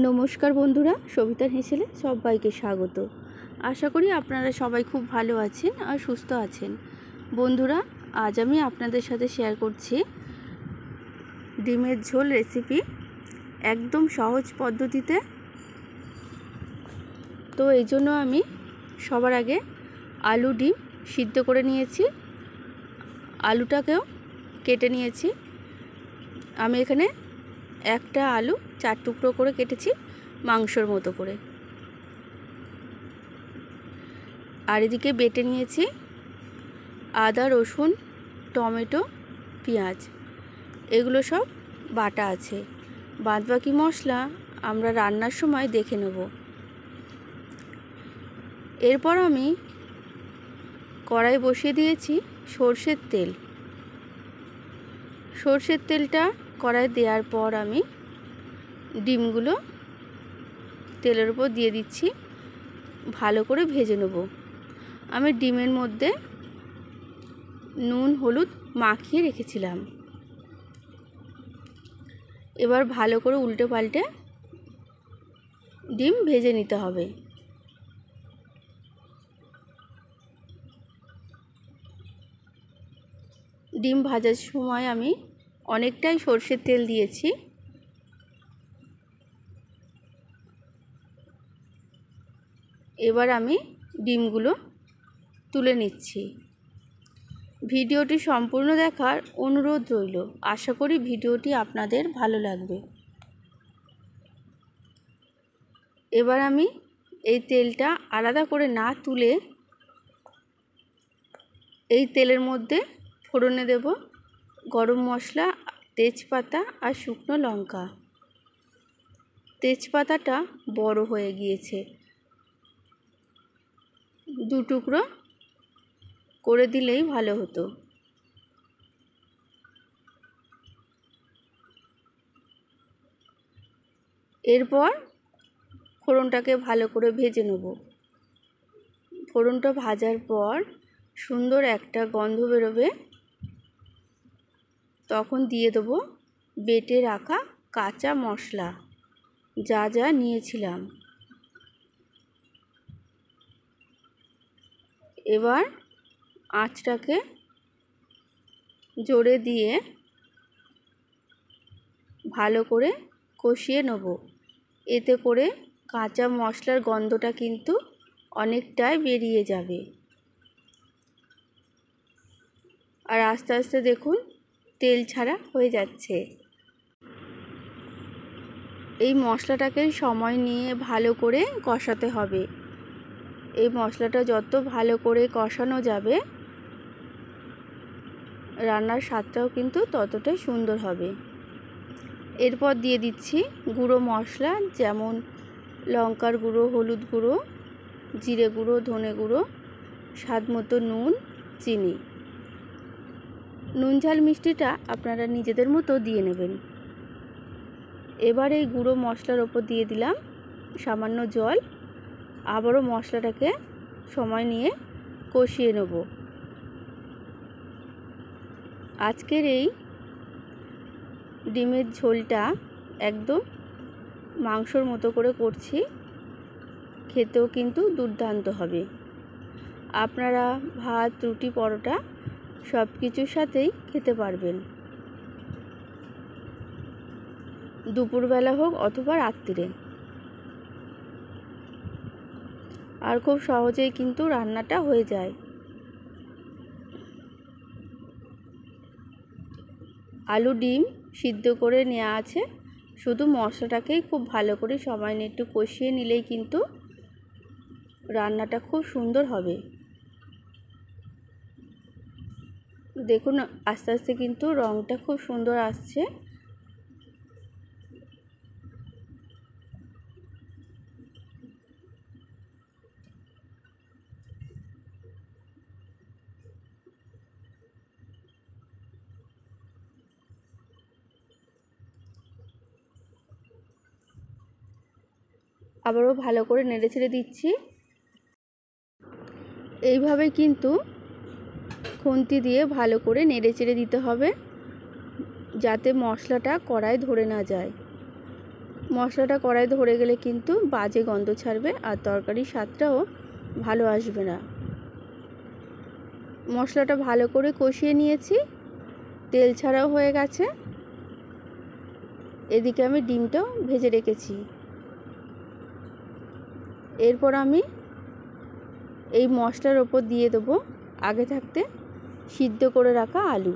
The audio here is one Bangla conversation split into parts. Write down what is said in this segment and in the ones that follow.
নমস্কার বন্ধুরা, সবিতার হেসেলে সবাইকে স্বাগত। আশা করি আপনারা সবাই খুব ভালো আছেন আর সুস্থ আছেন। বন্ধুরা, আজ আমি আপনাদের সাথে শেয়ার করছি ডিমের ঝোল রেসিপি, একদম সহজ পদ্ধতিতে। তো এই জন্য আমি সবার আগে আলু ডিম সিদ্ধ করে নিয়েছি, আলুটাকেও কেটে নিয়েছি। আমি এখানে একটা আলু 4 টুকরো করে কেটেছি, মাংসর মতো করে। আর এদিকে বেটে নিয়েছি আদা, রসুন, টমেটো, পেঁয়াজ, এগুলো সব বাটা আছে। বাদবাকি মশলা আমরা রান্নার সময় দেখে নেব। এরপর আমি কড়াই বসিয়ে দিয়েছি সরষের তেল। সরষের তেলটা কড়াই দেওয়ার পর আমি ডিমগুলো তেলের উপর দিয়ে দিচ্ছি, ভালো করে ভেজে নেব। আমি ডিমের মধ্যে নুন হলুদ মাখিয়ে রেখেছিলাম। এবার ভালো করে উল্টে পাল্টে ডিম ভেজে নিতে হবে। ডিম ভাজার সময় আমি অনেকটাই সরষের তেল দিয়েছি। এবার আমি ডিমগুলো তুলে নিচ্ছি। ভিডিওটি সম্পূর্ণ দেখার অনুরোধ রইল। আশা করি ভিডিওটি আপনাদের ভালো লাগবে। এবার আমি এই তেলটা আলাদা করে না তুলে এই তেলের মধ্যে ফোড়নে দেব গরম মশলা, তেজপাতা আর শুকনো লঙ্কা। তেজপাতাটা বড় হয়ে গিয়েছে, 2 টুকরো করে দিলেই ভালো হতো। এরপর ফোড়নটাকে ভালো করে ভেজে নেব। ফোড়নটা ভাজার পর সুন্দর একটা গন্ধ বেরোবে, তখন দিয়ে দেবো বেটে রাখা কাঁচা মশলা, যা যা নিয়েছিলাম। এবার আঁচটাকে জোরে দিয়ে ভালো করে কষিয়ে নেব। এতে করে কাঁচা মশলার গন্ধটা কিন্তু অনেকটাই বেরিয়ে যাবে। আর আস্তে আস্তে দেখুন তেল ছাড়া হয়ে যাচ্ছে। এই মশলাটাকে সময় নিয়ে ভালো করে কষাতে হবে। এই মশলাটা যত ভালো করে কষানো যাবে, রান্নার স্বাদটাও কিন্তু ততটাই সুন্দর হবে। এরপর দিয়ে দিচ্ছি গুঁড়ো মশলা, যেমন লঙ্কার গুঁড়ো, হলুদ গুঁড়ো, জিরে গুঁড়ো, ধনে গুঁড়ো, স্বাদ মতো নুন, চিনি। নুন ঝাল মিষ্টিটা আপনারা নিজেদের মতো দিয়ে নেবেন। এবার এই গুঁড়ো মশলার ওপর দিয়ে দিলাম সামান্য জল। আবারও মশলাটাকে সময় নিয়ে কষিয়ে নেব। আজকের এই ডিমের ঝোলটা একদম মাংসর মতো করে করছি, খেতেও কিন্তু দুর্দান্ত হবে। আপনারা ভাত, রুটি, পরোটা সব কিছুর সাথেই খেতে পারবেন, দুপুরবেলা হোক অথবা রাত্রিরে। আর খুব সহজেই কিন্তু রান্নাটা হয়ে যায়। আলু ডিম সিদ্ধ করে নেওয়া আছে, শুধু মশলাটাকেই খুব ভালো করে সময় নিয়ে একটু কষিয়ে নিলেই কিন্তু রান্নাটা খুব সুন্দর হবে। দেখুন আস্তে আস্তে কিন্তু রঙটা খুব সুন্দর আসছে। আবারও ভালো করে নেড়ে ছেড়ে দিচ্ছি। এইভাবে কিন্তু খুন্তি দিয়ে ভালো করে নেড়ে চেড়ে দিতে হবে, যাতে মশলাটা কড়ায় ধরে না যায়। মশলাটা কড়াই ধরে গেলে কিন্তু বাজে গন্ধ ছাড়বে আর তরকারির স্বাদটাও ভালো আসবে না। মশলাটা ভালো করে কষিয়ে নিয়েছি, তেল ছাড়াও হয়ে গেছে। এদিকে আমি ডিমটাও ভেজে রেখেছি। এরপর আমি এই মশলার ওপর দিয়ে দেবো আগে থাকতে সিদ্ধ করে রাখা আলু।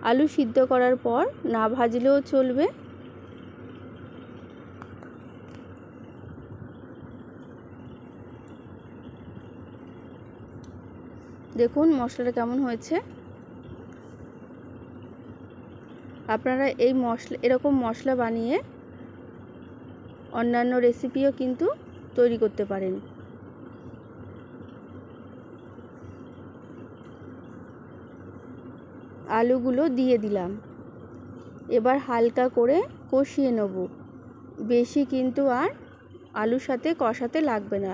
আলু সিদ্ধ করার পর না ভাজলেও চলবে। দেখুন মশলাটা কেমন হয়েছে। আপনারা এই এরকম মশলা বানিয়ে অন্যান্য রেসিপিও কিন্তু তৈরি করতে পারেন। আলুগুলো দিয়ে দিলাম। এবার হালকা করে কষিয়ে নেব। বেশি কিন্তু আর আলুর সাথে কষাতে লাগবে না।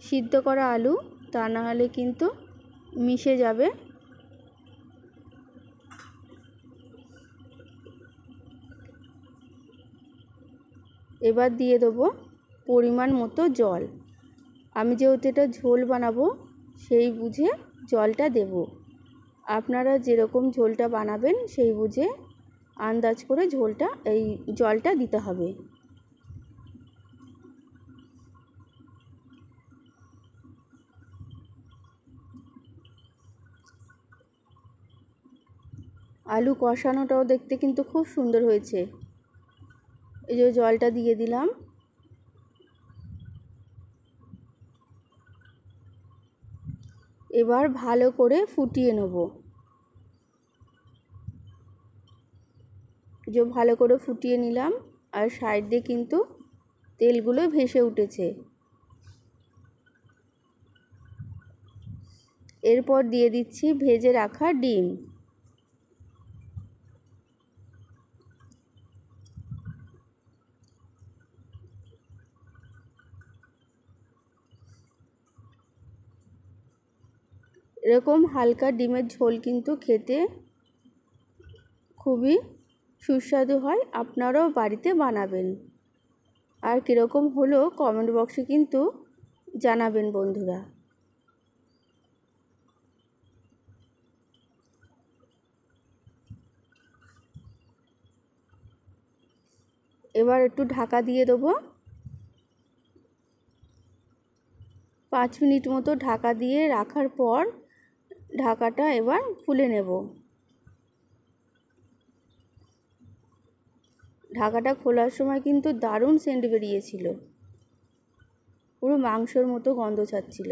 সিদ্ধ করা আলু, তা না হলে কিন্তু মিশে যাবে। এবার দিয়ে দেবো পরিমাণ মতো জল। আমি যেহেতু এটা ঝোল বানাবো সেই বুঝে জলটা দেব। আপনারা যেরকম ঝোলটা বানাবেন সেই বুঝে আন্দাজ করে জলটা দিতে হবে। আলু কষানোটাও দেখতে কিন্তু খুব সুন্দর হয়েছে। এই যে জলটা দিয়ে দিলাম। এবার ভালো করে ফুটিয়ে নেব। যে ভালো করে ফুটিয়ে নিলাম আর সাইড দিয়ে কিন্তু তেলগুলো ভেসে উঠেছে। এরপর দিয়ে দিচ্ছি ভেজে রাখা ডিম। এরকম হালকা ডিমের ঝোল কিন্তু খেতে খুবই সুস্বাদু হয়। আপনারাও বাড়িতে বানাবেন। আর কীরকম হলো কমেন্ট বক্সে কিন্তু জানাবেন বন্ধুরা। এবার একটু ঢাকা দিয়ে দেবো। 5 মিনিট মতো ঢাকা দিয়ে রাখার পর ঢাকাটা এবার খুলে নেব। ঢাকাটা খোলার সময় কিন্তু দারুণ সেন্ট বেরিয়েছিল, পুরো মাংসর মতো গন্ধ ছাড়ছিল।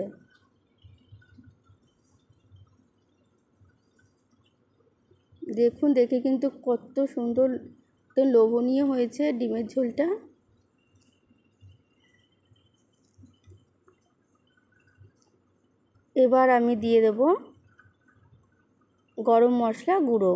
দেখুন, দেখে কিন্তু কত সুন্দর, তো লোভনীয় হয়েছে ডিমের ঝোলটা। এবার আমি দিয়ে দেব গরম মশলা গুঁড়ো।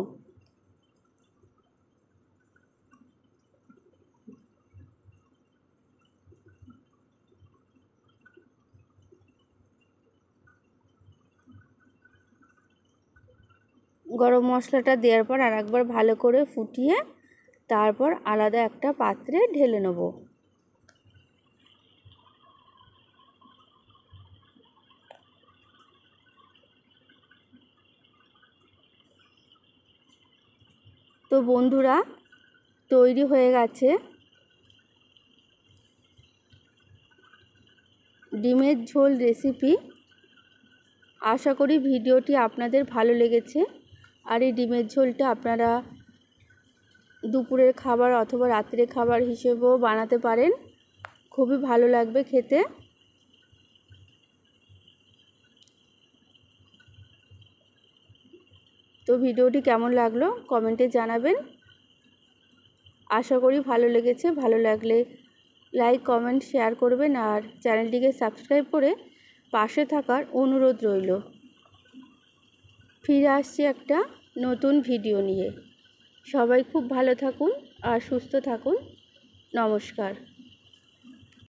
গরম মশলাটা দেওয়ার পর আর একবার ভালো করে ফুটিয়ে তারপর আলাদা একটা পাত্রে ঢেলে নেব। তো বন্ধুরা, তৈরি হয়ে গেছে ডিমের ঝোল রেসিপি। আশা করি ভিডিওটি আপনাদের ভালো লেগেছে। আর এই ডিমের ঝোলটা আপনারা দুপুরের খাবার অথবা রাত্রের খাবার হিসেবেও বানাতে পারেন। খুবই ভালো লাগবে খেতে। তো ভিডিওটি কেমন লাগলো কমেন্টে জানাবেন। আশা করি ভালো লেগেছে। ভালো লাগলে লাইক, কমেন্ট, শেয়ার করবেন আর চ্যানেলটিকে সাবস্ক্রাইব করে পাশে থাকার অনুরোধ রইল। ফিরে আসছি একটা নতুন ভিডিও নিয়ে। সবাই খুব ভালো থাকুন আর সুস্থ থাকুন। নমস্কার।